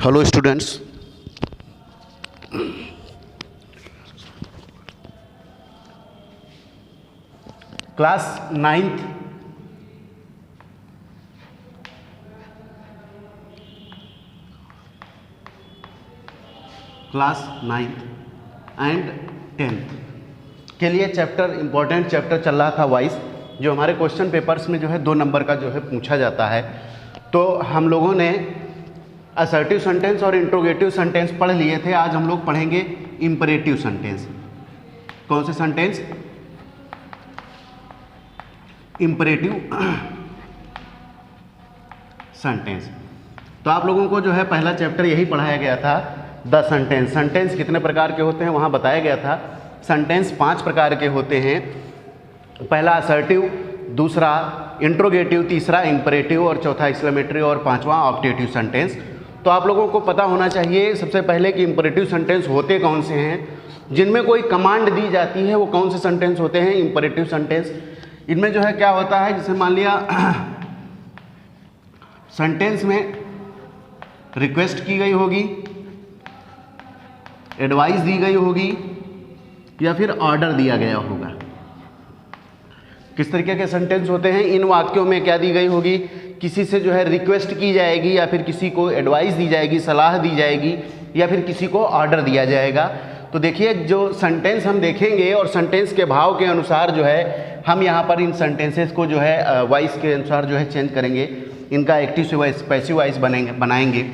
Hello students, class 9th and 10th के लिए chapter important chapter चल रहा था वॉइस, जो हमारे क्वेश्चन पेपर्स में जो है 2 नंबर का जो है पूछा जाता है। तो हम लोगों ने असर्टिव सेंटेंस और इंट्रोगेटिव सेंटेंस पढ़ लिए थे। आज हम लोग पढ़ेंगे इंपरेटिव सेंटेंस। कौन से सेंटेंस? Imperative sentence. तो आप लोगों को जो है पहला चैप्टर यही पढ़ाया गया था, द सेंटेंस। सेंटेंस कितने प्रकार के होते हैं वहाँ बताया गया था। सेंटेंस 5 प्रकार के होते हैं। पहला असर्टिव, दूसरा इंट्रोगेटिव, तीसरा इंपरेटिव और चौथा एक्सक्लेमेटरी और पांचवा ऑप्टेटिव सेंटेंस। तो आप लोगों को पता होना चाहिए सबसे पहले कि इंपरेटिव सेंटेंस होते कौन से हैं, जिनमें कोई कमांड दी जाती है वो कौन से सेंटेंस होते हैं इंपरेटिव सेंटेंस। इनमें जो है क्या होता है, जैसे मान लिया सेंटेंस में रिक्वेस्ट की गई होगी, एडवाइस दी गई होगी या फिर ऑर्डर दिया गया होगा। किस तरीके के सेंटेंस होते हैं? इन वाक्यों में क्या दी गई होगी, किसी से जो है रिक्वेस्ट की जाएगी या फिर किसी को एडवाइस दी जाएगी, सलाह दी जाएगी या फिर किसी को ऑर्डर दिया जाएगा। तो देखिए जो सेंटेंस हम देखेंगे और सेंटेंस के भाव के अनुसार जो है हम यहाँ पर इन सेंटेंसेस को जो है वॉइस के अनुसार जो है चेंज करेंगे, इनका एक्टिव से वॉइस, पैसिव वॉइस बनाएंगे।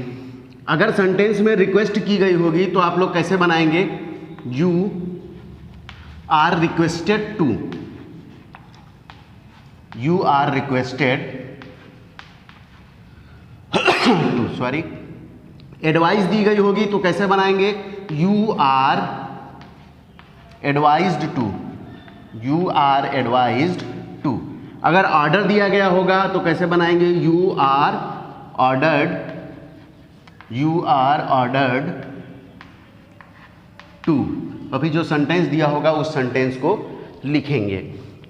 अगर सेंटेंस में रिक्वेस्ट की गई होगी तो आप लोग कैसे बनाएंगे? You are requested to, you are requested to, sorry. Advice दी गई होगी तो कैसे बनाएंगे? You are advised to, you are advised to. अगर ऑर्डर दिया गया होगा तो कैसे बनाएंगे? You are ordered, you are ordered to. अभी जो सेंटेंस दिया होगा उस सेंटेंस को लिखेंगे।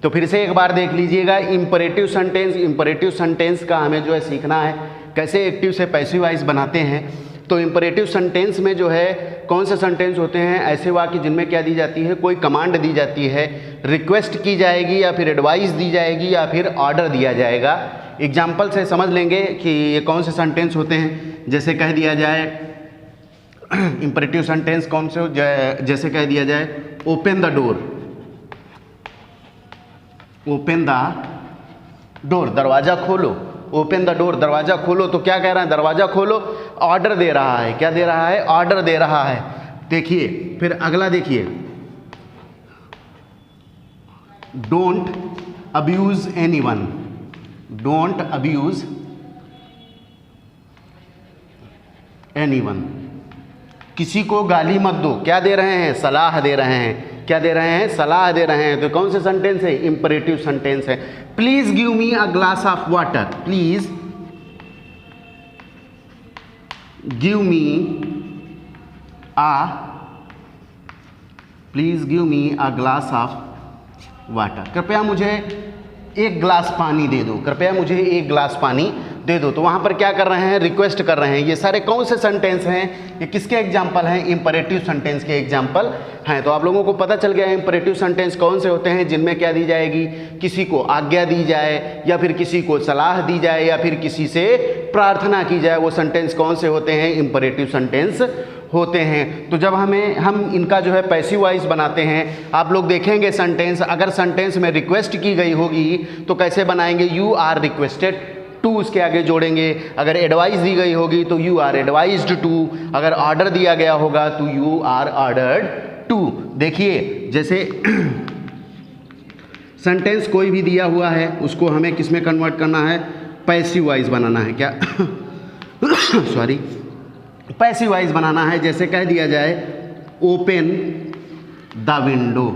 तो फिर से एक बार देख लीजिएगा इंपरेटिव सेंटेंस। इंपरेटिव सेंटेंस का हमें जो है सीखना है कैसे एक्टिव से पैसिव वॉइस बनाते हैं। तो इंपरेटिव सेंटेंस में जो है कौन से सेंटेंस होते हैं? ऐसे वाक्य जिनमें क्या दी जाती है, कोई कमांड दी जाती है, रिक्वेस्ट की जाएगी या फिर एडवाइस दी जाएगी या फिर ऑर्डर दिया जाएगा। एग्जाम्पल से समझ लेंगे कि ये कौन से सेंटेंस होते हैं। जैसे कह दिया जाए इंपरेटिव सेंटेंस कौन से हो, जैसे कह दिया जाए open the door, open the door, दरवाज़ा खोलो। ओपन द डोर, दरवाज़ा खोलो। तो क्या कह रहा है? दरवाज़ा खोलो, ऑर्डर दे रहा है। क्या दे रहा है? ऑर्डर दे रहा है। देखिए फिर अगला देखिए, don't abuse anyone, don't abuse anyone, किसी को गाली मत दो। क्या दे रहे हैं? सलाह दे रहे हैं। क्या दे रहे हैं? सलाह दे रहे हैं। तो कौन से सेंटेंस है? इंपरेटिव सेंटेंस है। Please give me a glass of water, please give me please give me a glass of water, कृपया मुझे एक ग्लास पानी दे दो, कृपया मुझे एक ग्लास पानी दे दो। तो वहाँ पर क्या कर रहे हैं? रिक्वेस्ट कर रहे हैं। ये सारे कौन से सेंटेंस हैं? ये किसके एग्जाम्पल हैं? इंपरेटिव सेंटेंस के एग्जाम्पल हैं। तो आप लोगों को पता चल गया है इंपरेटिव सेंटेंस कौन से होते हैं, जिनमें क्या दी जाएगी, किसी को आज्ञा दी जाए या फिर किसी को सलाह दी जाए या फिर किसी से प्रार्थना की जाए। वो सेंटेंस कौन से होते हैं? इंपरेटिव सेंटेंस होते हैं। तो जब हम इनका जो है पैसिव वॉइस बनाते हैं, आप लोग देखेंगे सेंटेंस, अगर सेंटेंस में रिक्वेस्ट की गई होगी तो कैसे बनाएंगे? यू आर रिक्वेस्टेड टू, उसके आगे जोड़ेंगे। अगर एडवाइस दी गई होगी तो यू आर एडवाइज्ड टू। अगर ऑर्डर दिया गया होगा तो यू आर ऑर्डर्ड टू। देखिए जैसे सेंटेंस कोई भी दिया हुआ है उसको हमें किस में कन्वर्ट करना है? पैसिव वॉइस बनाना है। क्या सॉरी, पैसिव वॉइस बनाना है। जैसे कह दिया जाए open the window,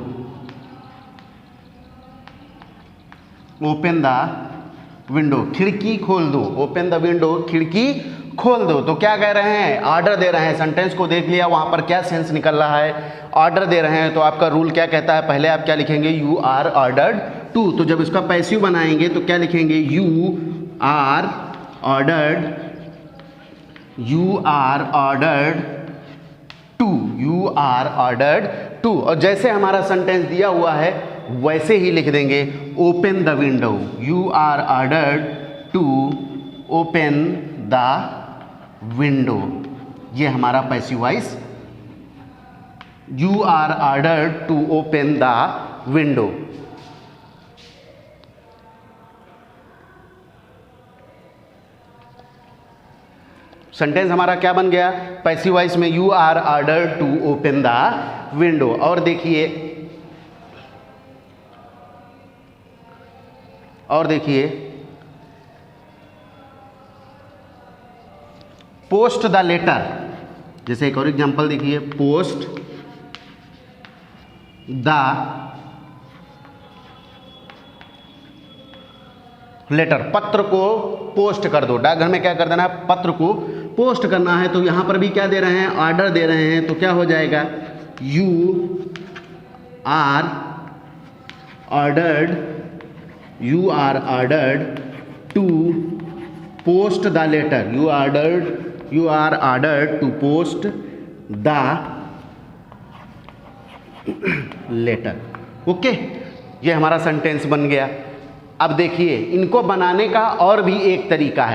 open the window, खिड़की खोल दो। ओपन द विंडो, खिड़की खोल दो। तो क्या कह रहे हैं? ऑर्डर दे रहे हैं। सेंटेंस को देख लिया, वहाँ पर क्या सेंस निकल रहा है? ऑर्डर दे रहे हैं। तो आपका रूल क्या कहता है? पहले आप क्या लिखेंगे? You are ordered to. तो जब इसका पैसिव बनाएंगे तो क्या लिखेंगे? You are ordered you are ordered to, you are ordered to, और जैसे हमारा सेंटेंस दिया हुआ है वैसे ही लिख देंगे, open the window, you are ordered to open the window, ये हमारा passive voice, you are ordered to open the window. Sentence हमारा क्या बन गया, पैसिव वॉइस में you are ordered to open the window. और देखिए, पोस्ट द लेटर, जैसे एक और एग्जांपल देखिए, पोस्ट द लेटर, पत्र को पोस्ट कर दो। डाकघर में क्या कर देना है, पत्र को पोस्ट करना है। तो यहां पर भी क्या दे रहे हैं, ऑर्डर दे रहे हैं, तो क्या हो जाएगा, you are ordered to post the letter, you are ordered to post the letter. Okay, ये हमारा सेंटेंस बन गया। अब देखिए, इनको बनाने का और भी एक तरीका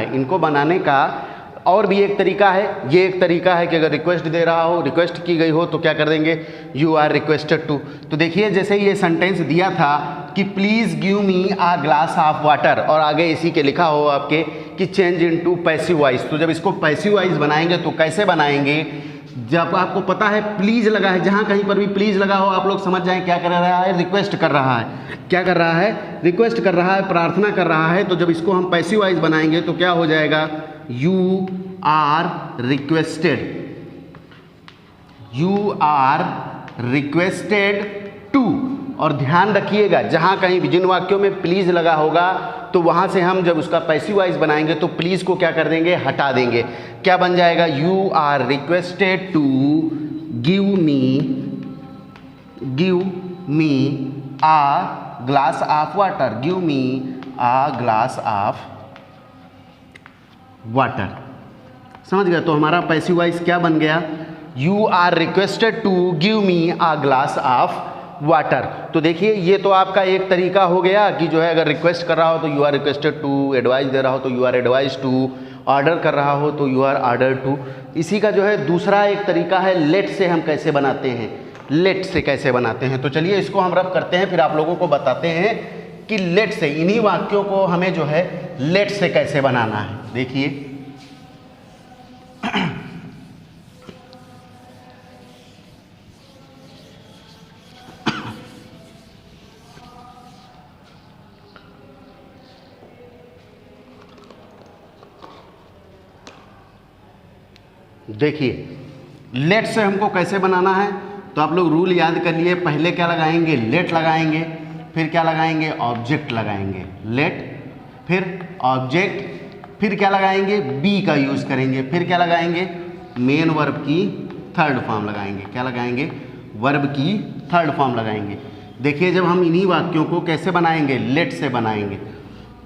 है, ये एक तरीका है कि अगर रिक्वेस्ट दे रहा हो, रिक्वेस्ट की गई हो, तो क्या कर देंगे, यू आर रिक्वेस्टेड टू। तो देखिए, जैसे ये सेंटेंस दिया था कि please give me a glass of water, और आगे इसी के लिखा हो आपके कि चेंज इनटू पैसिव वॉइस। तो जब इसको पैसिव वॉइस बनाएंगे तो कैसे बनाएंगे, जब आपको पता है प्लीज़ लगा है, जहाँ कहीं पर भी प्लीज़ लगा हो, आप लोग समझ जाएं क्या कर रहा है, रिक्वेस्ट कर रहा है। क्या कर रहा है, रिक्वेस्ट कर रहा है, प्रार्थना कर रहा है। तो जब इसको हम पैसिव वॉइस बनाएंगे तो क्या हो जाएगा, यू आर रिक्वेस्टेड टू। और ध्यान रखिएगा, जहाँ कहीं भी जिन वाक्यों में प्लीज़ लगा होगा तो वहाँ से हम जब उसका पैसिव वॉइस बनाएंगे तो प्लीज़ को क्या कर देंगे, हटा देंगे। क्या बन जाएगा, you are requested to give me a glass of water, give me a glass of water. समझ गए। तो हमारा पैसिव वॉइस क्या बन गया, you are requested to give me a glass of water. तो देखिए, ये तो आपका एक तरीका हो गया कि जो है अगर रिक्वेस्ट कर रहा हो तो you are requested to, advice दे रहा हो तो you are advise to, order कर रहा हो तो यू आर ऑर्डर टू। इसी का जो है दूसरा एक तरीका है, लेट से हम कैसे बनाते हैं, तो चलिए इसको हम रब करते हैं, फिर आप लोगों को बताते हैं कि लेट से, इन्हीं वाक्यों को हमें जो है लेट से कैसे बनाना है। देखिए, लेट से हमको कैसे बनाना है, तो आप लोग रूल याद कर लिए। पहले क्या लगाएंगे, लेट लगाएंगे, फिर क्या लगाएंगे, ऑब्जेक्ट लगाएंगे, लेट, फिर ऑब्जेक्ट, फिर क्या लगाएंगे, बी का यूज़ करेंगे, फिर क्या लगाएंगे, मेन वर्ब की थर्ड फॉर्म लगाएंगे। क्या लगाएंगे, वर्ब की थर्ड फॉर्म लगाएंगे। देखिए, जब हम इन्हीं वाक्यों को कैसे बनाएंगे, लेट से बनाएंगे,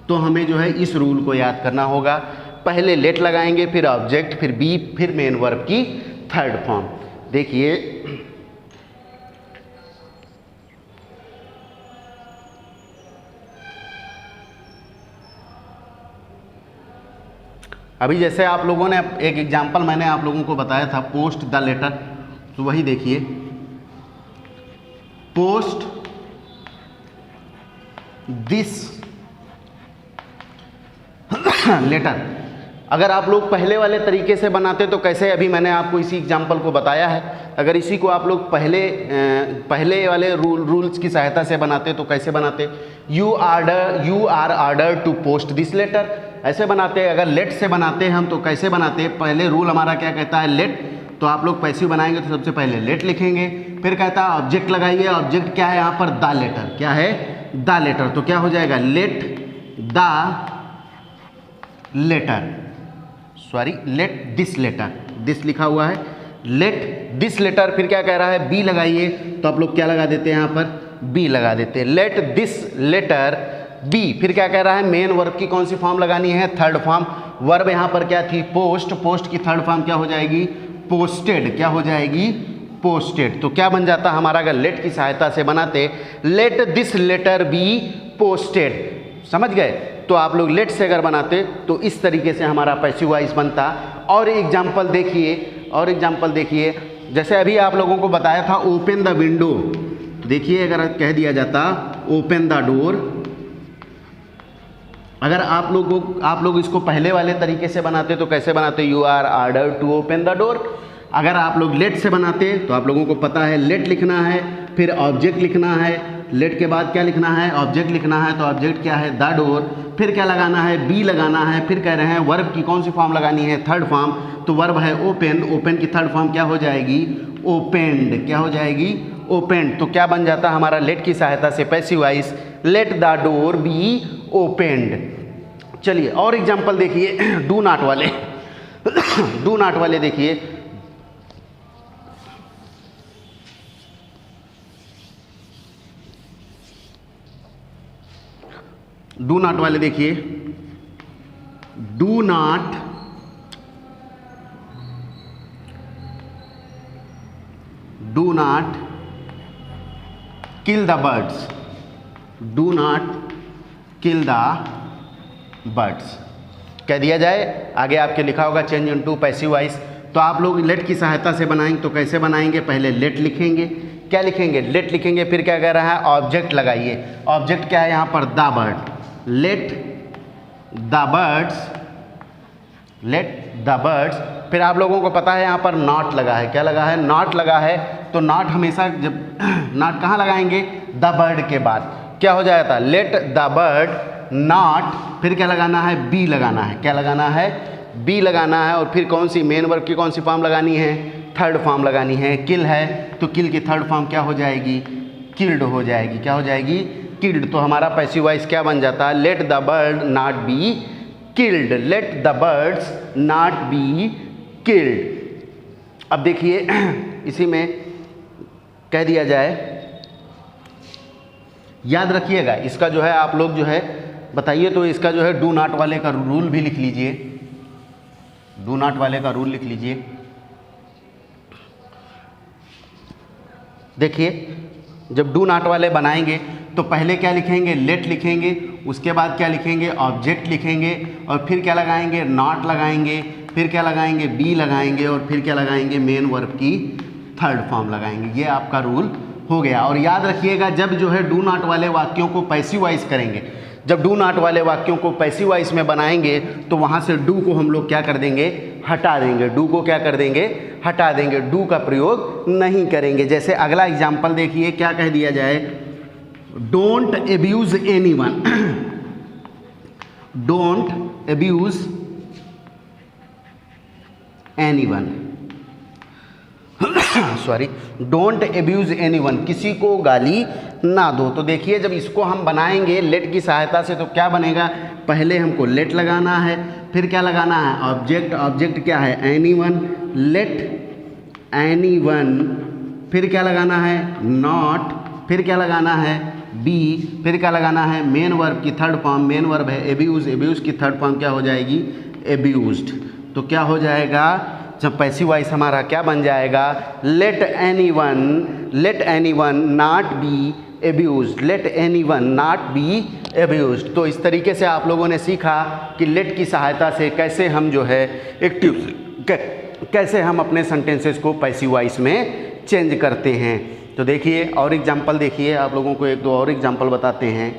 तो हमें जो है इस रूल को याद करना होगा। पहले लेट लगाएंगे, फिर ऑब्जेक्ट, फिर बी, फिर मेन वर्ब की थर्ड फॉर्म। देखिए, अभी जैसे आप लोगों ने एक एग्जांपल मैंने आप लोगों को बताया था, पोस्ट द लेटर, तो वही देखिए, पोस्ट दिस लेटर। अगर आप लोग पहले वाले तरीके से बनाते तो कैसे, अभी मैंने आपको इसी एग्जांपल को बताया है। अगर इसी को आप लोग पहले वाले रूल्स की सहायता से बनाते तो कैसे बनाते, you are order to post this letter, ऐसे बनाते। अगर लेट से बनाते हम तो कैसे बनाते, पहले रूल हमारा क्या कहता है, लेट, तो आप लोग पैसिव बनाएंगे तो सबसे पहले लेट लिखेंगे, फिर कहता है ऑब्जेक्ट लगाइए। ऑब्जेक्ट क्या है यहाँ पर, द लेटर। क्या है, द लेटर। तो क्या हो जाएगा, let the letter, let this letter, this लिखा हुआ है, लेट दिस लेटर। फिर क्या कह रहा है, बी लगाइए, तो आप लोग क्या लगा देते हैं यहाँ पर, बी लगा देते हैं, लेट दिस लेटर बी। फिर क्या कह रहा है, मेन वर्ब की कौन सी फॉर्म लगानी है, थर्ड फॉर्म। वर्ब यहाँ पर क्या थी, पोस्ट, पोस्ट की थर्ड फॉर्म क्या हो जाएगी, पोस्टेड, क्या हो जाएगी, पोस्टेड। तो क्या बन जाता हमारा, अगर लेट की सहायता से बनाते, let this letter be posted, समझ गए। तो आप लोग लेट से अगर बनाते तो इस तरीके से हमारा पैसिव वॉइस बनता। और एग्जाम्पल देखिए, और एग्जाम्पल देखिए, जैसे अभी आप लोगों को बताया था ओपन द विंडो, देखिए अगर कह दिया जाता ओपन द डोर, अगर आप लोग इसको पहले वाले तरीके से बनाते तो कैसे बनाते, you are order to open the door. अगर आप लोग लेट से बनाते तो आप लोगों को पता है लेट लिखना है, फिर ऑब्जेक्ट लिखना है, लेट के बाद क्या लिखना है, ऑब्जेक्ट लिखना है, तो ऑब्जेक्ट क्या है, द डोर, फिर क्या लगाना है, बी लगाना है, फिर कह रहे हैं वर्ब की कौन सी फॉर्म लगानी है, थर्ड फॉर्म, तो वर्ब है ओपन, ओपन की थर्ड फॉर्म क्या हो जाएगी, ओपेंड, क्या हो जाएगी, ओपेंड। तो क्या बन जाता हमारा लेट की सहायता से passive voice, let the door be opened. चलिए और एग्जाम्पल देखिए डू नॉट वाले डू नॉट वाले देखिए, डू नॉट वाले देखिए, do not kill the birds, do not kill the birds कह दिया जाए, आगे आपके लिखा होगा चेंज इनटू पैसिव वॉइस। तो आप लोग लेट की सहायता से बनाएंगे तो कैसे बनाएंगे, पहले लेट लिखेंगे, क्या लिखेंगे, लेट लिखेंगे, फिर क्या कह रहा है, ऑब्जेक्ट लगाइए, ऑब्जेक्ट क्या है यहाँ पर, the bird, let the birds, let the birds, फिर आप लोगों को पता है यहाँ पर नॉट लगा है, क्या लगा है, नॉट लगा है, तो नॉट हमेशा जब नॉट कहाँ लगाएंगे, द बर्ड के बाद, क्या हो जाता, लेट द बर्ड नॉट, फिर क्या लगाना है, बी लगाना है, क्या लगाना है, बी लगाना है, और फिर कौन सी मेन वर्ब की कौन सी फॉर्म लगानी है, थर्ड फॉर्म लगानी है, किल है तो किल की थर्ड फॉर्म क्या हो जाएगी, किल्ड हो जाएगी, क्या हो जाएगी, किल्ड। तो हमारा पैसिव वॉइस क्या बन जाता है, let the bird not be killed, let the birds not be killed. अब देखिए इसी में कह दिया जाए, याद रखिएगा इसका जो है आप लोग जो है बताइए, तो इसका जो है डू नॉट वाले का रूल भी लिख लीजिए, डू नॉट वाले का रूल लिख लीजिए। देखिए जब डू नॉट वाले बनाएंगे तो पहले क्या लिखेंगे, लेट लिखेंगे, उसके बाद क्या लिखेंगे, ऑब्जेक्ट लिखेंगे, और फिर क्या लगाएंगे, नॉट लगाएंगे, फिर क्या लगाएंगे, बी लगाएंगे, और फिर क्या लगाएंगे, मेन वर्ब की थर्ड फॉर्म लगाएंगे। ये आपका रूल हो गया। और याद रखिएगा जब जो है डू नॉट वाले वाक्यों को पैसिव वॉइस करेंगे, जब डू नॉट वाले वाक्यों को पैसिव वॉइस में बनाएंगे तो वहाँ से डू को हम लोग क्या कर देंगे, हटा देंगे, डू को क्या कर देंगे, हटा देंगे, डू का प्रयोग नहीं करेंगे। जैसे अगला एग्जाम्पल देखिए, क्या कह दिया जाए, don't abuse anyone, don't abuse anyone, sorry, don't abuse anyone, किसी को गाली ना दो। तो देखिए जब इसको हम बनाएंगे लेट की सहायता से तो क्या बनेगा, पहले हमको लेट लगाना है, फिर क्या लगाना है, ऑब्जेक्ट, ऑब्जेक्ट क्या है, एनीवन, लेट एनीवन, फिर क्या लगाना है, नॉट, फिर क्या लगाना है, बी, फिर क्या लगाना है, मेन वर्ब की थर्ड फॉर्म, मेन वर्ब है एब्यूज, एब्यूज की थर्ड फॉर्म क्या हो जाएगी, एब्यूज्ड। तो क्या हो जाएगा, जब पैसिव वॉइस हमारा क्या बन जाएगा, let anyone not be abused, let anyone not be abused. तो इस तरीके से आप लोगों ने सीखा कि लेट की सहायता से कैसे हम जो है एक्टिव, कैसे हम अपने सेंटेंसेस को पैसिव वॉइस में चेंज करते हैं। तो देखिए और एग्जाम्पल देखिए, आप लोगों को एक दो और एग्जाम्पल बताते हैं।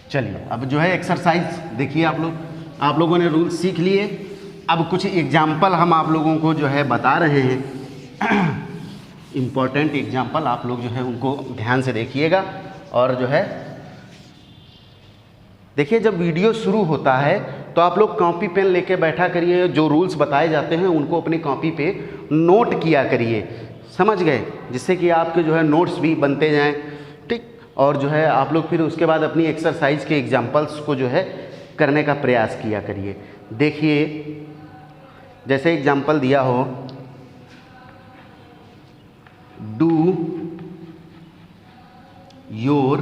चलिए अब जो है एक्सरसाइज देखिए, आप लोगों ने रूल सीख लिए। अब कुछ एग्जाम्पल हम आप लोगों को जो है बता रहे हैं, इम्पोर्टेंट एग्जाम्पल, आप लोग जो है उनको ध्यान से देखिएगा। और जो है देखिए जब वीडियो शुरू होता है तो आप लोग कॉपी पेन लेके बैठा करिए, जो रूल्स बताए जाते हैं उनको अपनी कॉपी पे नोट किया करिए, समझ गए, जिससे कि आपके जो है नोट्स भी बनते जाएं, ठीक। और जो है आप लोग फिर उसके बाद अपनी एक्सरसाइज के एग्जाम्पल्स को जो है करने का प्रयास किया करिए। देखिए जैसे एग्जाम्पल दिया हो, do your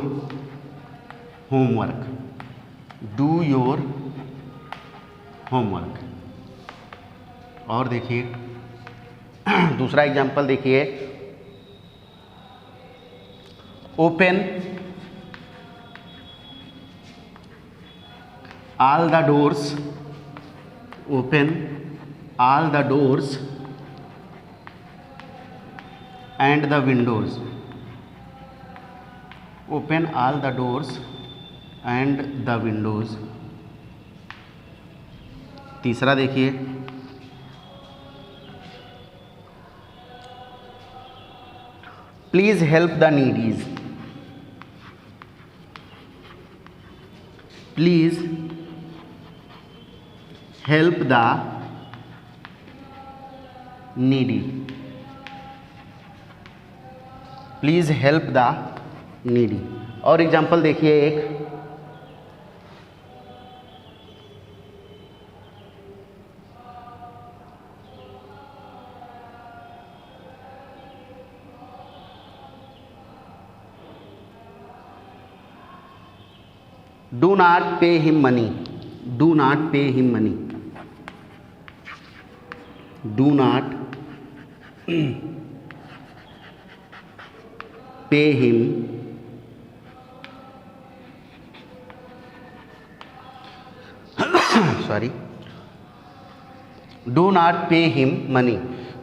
homework, do your homework. और देखिए दूसरा एग्जाम्पल देखिए, open all the doors, open all the doors and the windows, open all the doors and the windows। तीसरा देखिए, please help the needies, please help the needy, please help the needy. और example देखिए एक, do not pay him money, do not pay him money, do not pay him sorry, do not pay him money.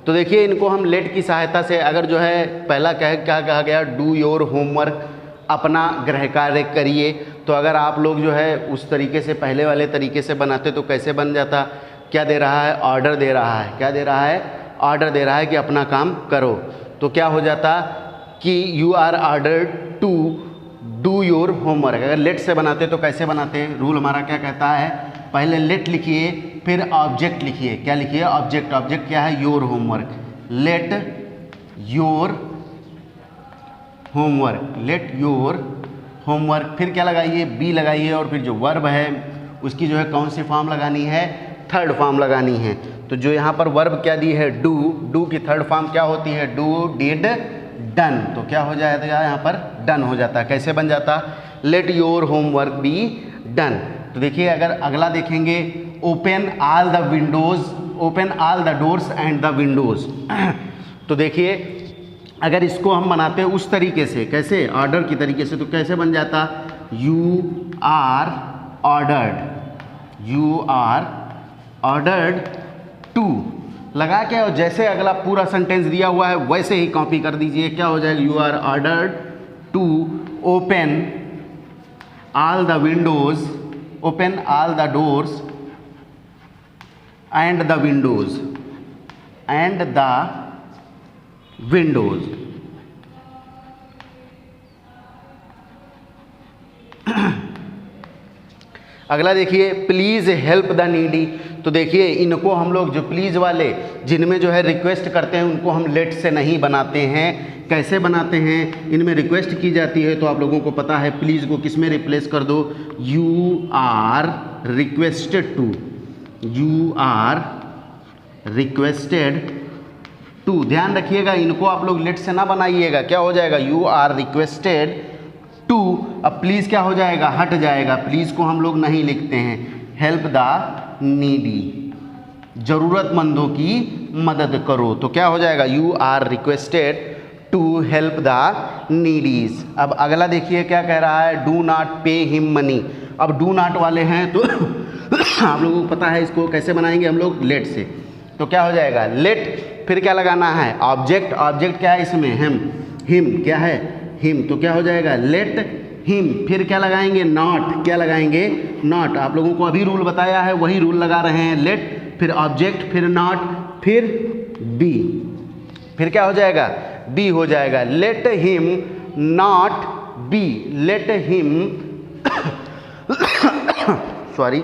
तो देखिए इनको हम late की सहायता से, अगर जो है पहला क्या कहा गया, डू योर होमवर्क, अपना गृह कार्य करिए, तो अगर आप लोग जो है उस तरीके से पहले वाले तरीके से बनाते तो कैसे बन जाता, क्या दे रहा है, ऑर्डर दे रहा है, क्या दे रहा है, ऑर्डर दे रहा है कि अपना काम करो। तो क्या हो जाता कि you are ordered to do your homework. अगर लेट से बनाते तो कैसे बनाते हैं, रूल हमारा क्या कहता है, पहले लेट लिखिए फिर ऑब्जेक्ट लिखिए, क्या लिखिए, ऑब्जेक्ट। ऑब्जेक्ट क्या है, your homework, let your homework, let your homework. फिर क्या लगाइए, बी लगाइए, और फिर जो वर्ब है उसकी जो है कौन सी फॉर्म लगानी है, थर्ड फॉर्म लगानी है। तो जो यहाँ पर वर्ब क्या दी है, डू, डू की थर्ड फॉर्म क्या होती है, डू, डिड, डन। तो क्या हो जाएगा यहाँ पर, डन हो जाता है। कैसे बन जाता, let your homework be done. तो देखिए अगर अगला देखेंगे, open all the windows, open all the doors and the Windows. तो देखिए अगर इसको हम बनाते हैं उस तरीके से, कैसे, ऑर्डर की तरीके से, तो कैसे बन जाता, you are ordered, you are ordered to लगा के, और जैसे अगला पूरा सेंटेंस दिया हुआ है वैसे ही कॉपी कर दीजिए। क्या हो जाएगा, you are ordered to open all the windows, open all the doors and the windows, and the windows. अगला देखिए, प्लीज़ हेल्प द नीडी। तो देखिए इनको हम लोग जो प्लीज़ वाले जिनमें जो है रिक्वेस्ट करते हैं उनको हम लेट से नहीं बनाते हैं। कैसे बनाते हैं, इनमें रिक्वेस्ट की जाती है तो आप लोगों को पता है प्लीज़ को किस में रिप्लेस कर दो, you are requested to, you are requested to. ध्यान रखिएगा इनको आप लोग लेट से ना बनाइएगा, क्या हो जाएगा, यू आर रिक्वेस्टेड टू। अब प्लीज़ क्या हो जाएगा, हट जाएगा, प्लीज़ को हम लोग नहीं लिखते हैं। हेल्प द नीडी, ज़रूरतमंदों की मदद करो। तो क्या हो जाएगा, you are requested to help the needies. अब अगला देखिए क्या कह रहा है, do not pay him money. अब डू नॉट वाले हैं तो आप लोगों को पता है इसको कैसे बनाएंगे हम लोग, लेट से। तो क्या हो जाएगा, लेट, फिर क्या लगाना है, ऑब्जेक्ट। ऑब्जेक्ट क्या है इसमें, हिम क्या है, हिम। तो क्या हो जाएगा, लेट हिम। फिर क्या लगाएंगे, नॉट, क्या लगाएंगे, नॉट। आप लोगों को अभी रूल बताया है वही रूल लगा रहे हैं, लेट फिर ऑब्जेक्ट फिर नॉट फिर बी। फिर क्या हो जाएगा, बी हो जाएगा, let him not be, let him sorry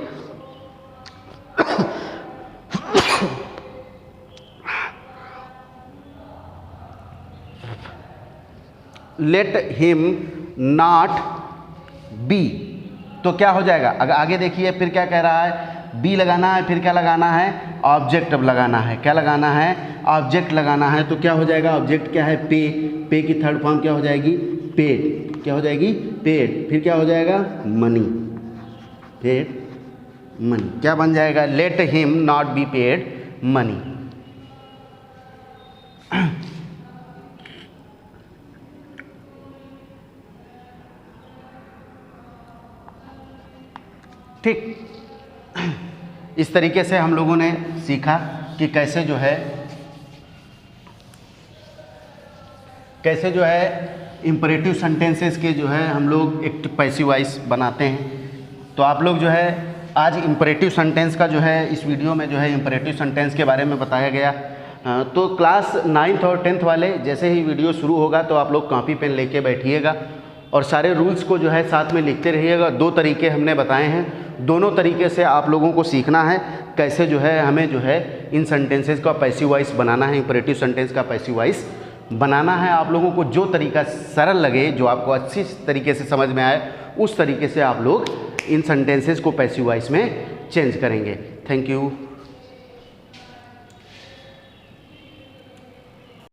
let him not be. तो क्या हो जाएगा, आगे देखिए फिर क्या कह रहा है, बी लगाना है, फिर क्या लगाना है, ऑब्जेक्ट अब लगाना है, क्या लगाना है, ऑब्जेक्ट लगाना है। तो क्या हो जाएगा, ऑब्जेक्ट क्या है, पे, पे की थर्ड फॉर्म क्या हो जाएगी, पेड, क्या हो जाएगी, पेड, फिर क्या हो जाएगा, मनी, पेड मनी, क्या बन जाएगा, let him not be paid money. ठीक, इस तरीके से हम लोगों ने सीखा कि कैसे जो है इम्परेटिव सेंटेंसेस के जो है हम लोग एक पैसिव वॉइस बनाते हैं। तो आप लोग जो है आज इम्परेटिव सेंटेंस का जो है इस वीडियो में जो है इम्परेटिव सेंटेंस के बारे में बताया गया। तो क्लास 9th और 10th वाले जैसे ही वीडियो शुरू होगा तो आप लोग कॉपी पेन लेके बैठिएगा और सारे रूल्स को जो है साथ में लिखते रहिएगा। 2 तरीके हमने बताए हैं, दोनों तरीके से आप लोगों को सीखना है कैसे जो है हमें जो है इन सेंटेंसेस का पैसिव वॉइस बनाना है, इम्परेटिव सेंटेंस का पैसिव वॉइस बनाना है। आप लोगों को जो तरीका सरल लगे, जो आपको अच्छी तरीके से समझ में आए, उस तरीके से आप लोग इन सेंटेंसेस को पैसिव वॉइस में चेंज करेंगे। Thank you.